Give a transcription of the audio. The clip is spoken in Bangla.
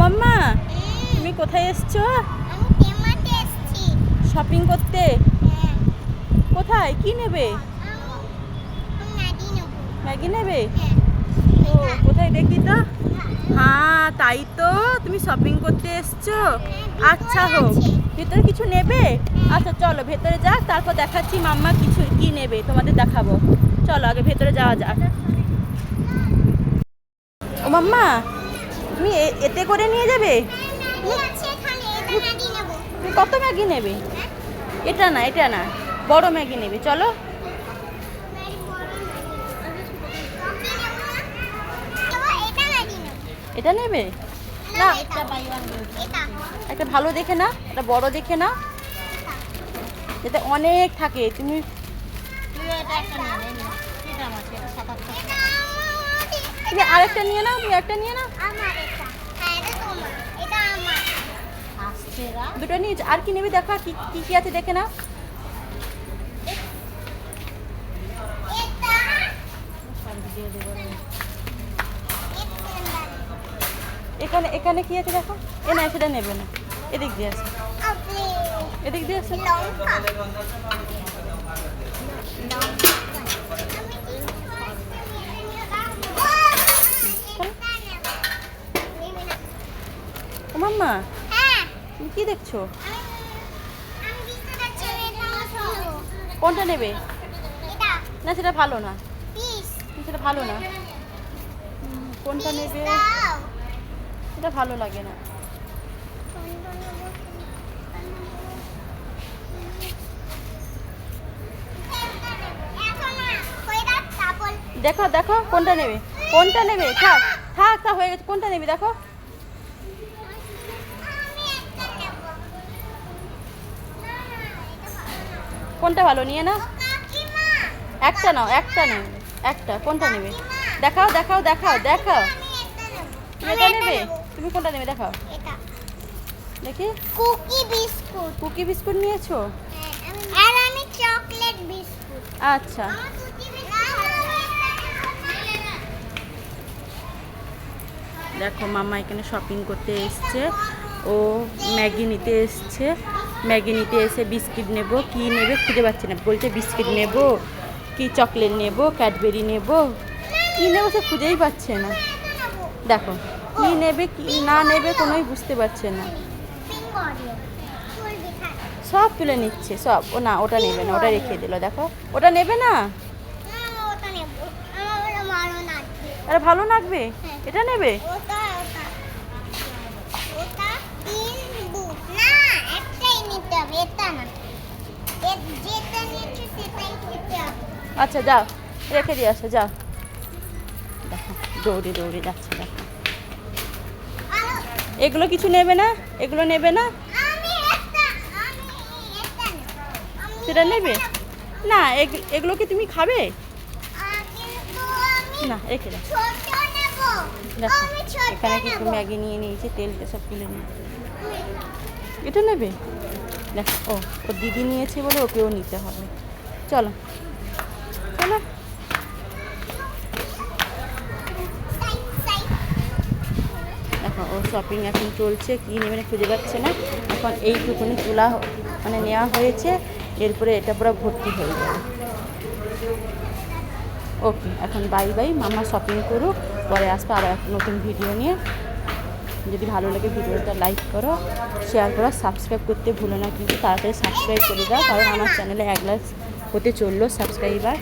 মাম্মা, তুমি কোথায় এসছো? আমি টেমাতে এসেছি। শপিং করতে? হ্যাঁ। কোথায় কি নেবে? আমি ম্যাগি নেব। ম্যাগি নেবে? হ্যাঁ। ও কোথায় দেখি তো। হ্যাঁ তাই তো, তুমি শপিং করতে এসছো। আচ্ছা হোক, ভেতরে কিছু নেবে? আচ্ছা চলো ভেতরে যাক, তারপর দেখাচ্ছি মাম্মা কিছু কি নেবে তোমাদের দেখাবো। চলো আগে ভেতরে যাওয়া যাক। ও মাম্মা, তুমি এতে করে নিয়ে যাবে? ম্যাগি আছে এখানে, এটা ম্যাগি নেব। তুমি কত ম্যাগি নেবে? এটা না এটা না, বড় ম্যাগি নেবে চলো। ম্যাগি বড় ম্যাগি। কফি নেব না? এটা ম্যাগি নেব। এটা নেবে? না এটা বাই ওয়ান এটা। একটা ভালো দেখে না, একটা বড় দেখে না, এতে অনেক থাকে। তুমি এটা একটা নিয়ে নে। এটা আমার এটা 77। তুমি আরেকটা নিয়ে নাও, তুমি একটা নিয়ে নাও। আমার এটা। হ্যাঁ এটা তোমার। এটা আমার। আস্তেরা। দুটো নিয়ে আর কি নেবে দেখো, কি কি কি আছে দেখে নাও। এটা এখানে এখানে কি আছে দেখো। এ না সেটা নেবে না, এদিক দিয়ে আছে, আপনি এদিক দিয়ে আছে। লঙ্কা। ও মাম্মা, হ্যাঁ তুমি কি দেখছো? আমি বুঝতে পারছি না, এটা আমার নেব। কোনটা নেবে? এটা না সেটা ভালো না, পিস সেটা ভালো না। কোনটা নেবে? দাও। এটা ভালো লাগে না। কোনটা নেব? এখন না কইরা তারপর দেখো দেখো কোনটা নেবে, কোনটা নেবে? থাক থাক থাক হয়ে গেছে, কোনটা নেবে দেখো। আমি একটা নেব। না না এটা ভালো না। কোনটা ভালো নিয়ে নাও। কাকিমা একটা নাও, একটা নেবে, একটা কোনটা নেবে? দেখাও দেখাও দেখাও দেখাও। আমি একটা নেব। তুমি এটা নেবে? তুমি কোনটা নেবে দেখাও এটা দেখি। Cookie biscuit. কুকি বিস্কুট নিয়েছো? আর আমি চকলেট বিস্কুট। আচ্ছা আমার কুকি বিস্কুট। দেখো মামা এখানে শপিং করতে এসছে, ও ম্যাগি নিতে এসছে। ম্যাগি নিতে এসে বিস্কিট নেব, কি নেবে খুঁজে পাচ্ছে না, বলছে বিস্কিট নেব কি চকলেট নেব ক্যাডবেরি নেব, কি নেবো সে খুঁজেই পাচ্ছে না। দেখো কি নেবে কি না নেবে কোনোই বুঝতে পারছে না, সব তুলে নিচ্ছে সব। ও না ওটা নেবে না, ওটা রেখে দিল। দেখো ওটা নেবে না, আরে ভালো লাগবে, এটা নেবে। আচ্ছা যাও রেখে দিয়ে আসো যাও। দেখো দৌড়ে দৌড়ে যাচ্ছে দেখো। এগুলো কিছু নেবে না, এগুলো নেবে না, সেটা নেবে না। এগুলো কি তুমি খাবে? না রেখে দাও। দেখো এখানে কিছু ম্যাগি নিয়ে নিয়েছে, তেলটা সব তুলে নিয়ে। এটা নেবে? দেখো ও ওর দিদি নিয়েছে বলে ওকেও নিতে হবে। চলো চলো। দেখো ও শপিং এখন চলছে, কী নেবে না খুঁজে পাচ্ছে না। এখন এইটুকুনি তুলা মানে নেওয়া হয়েছে, এরপরে এটা পুরো ভর্তি হয়ে যাবে। ওকে এখন বাই বাই, মামা শপিং করুক, পরে আসবে আবার একটা নতুন ভিডিও নিয়ে। যদি ভালো লাগে ভিডিওটা লাইক করো, শেয়ার করো, সাবস্ক্রাইব করতে ভুলো না কিন্তু তাড়াতাড়ি সাবস্ক্রাইব করে দাও, কারণ আমার চ্যানেলে 1 লাখ হতে চললো সাবস্ক্রাইবার।